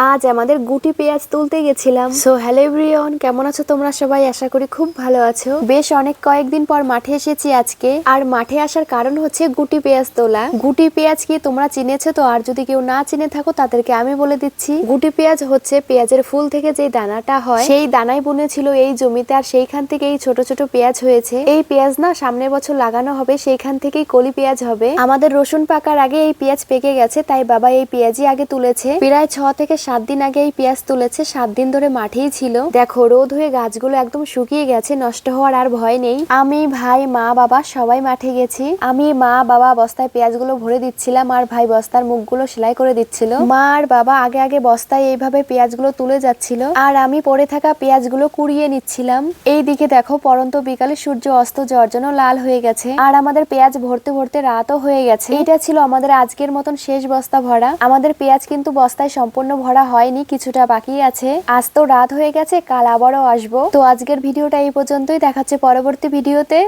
আজ আমাদের গুটি পেঁয়াজ তুলতে গেছিলাম। সো হ্যালো এভরিওয়ান, কেমন আছো তোমরা সবাই? আশা করি খুব ভালো আছো। বেশ অনেক কয়েকদিন পর মাঠে এসেছি আজকে। আর মাঠে আসার কারণ হচ্ছে গুটি পেঁয়াজ তোলা। গুটি পেঁয়াজ কি তোমরা চিনেছো তো? আর যদি কেউ না চিনে থাকো তাদেরকে আমি বলে দিচ্ছি। গুটি পেঁয়াজ হচ্ছে পেঁয়াজের ফুল থেকে যে দানাটা হয়, সেই দানাই বুনেছিল এই জমিতে, আর সেইখান থেকে এই ছোট ছোট পেঁয়াজ হয়েছে। এই পেঁয়াজ না সামনের বছর লাগানো হবে, সেইখান থেকেই কলি পেঁয়াজ হবে। আমাদের রসুন পাকার আগে এই পেঁয়াজ পেকে গেছে, তাই বাবা এই পেঁয়াজই আগে তুলেছে। প্রায় 6 থেকে 7 দিন আগে এই পেঁয়াজ তুলেছে। 7 দিন ধরে মাঠেই ছিল। দেখো রোদ হয়ে গাছগুলো একদম শুকিয়ে গেছে, নষ্ট হওয়ার আর ভয় নেই। আমি, ভাই, মা, বাবা সবাই মাঠে গেছি। আমি, মা, বাবা বস্তায় পেঁয়াজগুলো ভরে দিচ্ছিলাম, আর ভাই বস্তার মুখগুলো সেলাই করে দিচ্ছিল। মা আর বাবা আগে আগে বস্তায় এইভাবে পেঁয়াজগুলো তুলে যাচ্ছিল, আর আমি পড়ে থাকা পেঁয়াজগুলো কুড়িয়ে নিচ্ছিলাম। এই দিকে দেখো পরন্ত বিকালে সূর্য অস্ত যাওয়ার জন্য লাল হয়ে গেছে, আর আমাদের পেঁয়াজ ভরতে ভরতে রাতও হয়ে গেছে। এটা ছিল আমাদের আজকের মতন শেষ বস্তা ভরা। আমাদের পেঁয়াজ কিন্তু বস্তায় সম্পূর্ণ ভরা হয়নি, কিছুটা বাকি আছে। আজ তো রাত হয়ে গেছে, কাল আবারও আসবো। তো আজকের ভিডিওটা এই পর্যন্তই, দেখাচ্ছে পরবর্তী ভিডিওতে।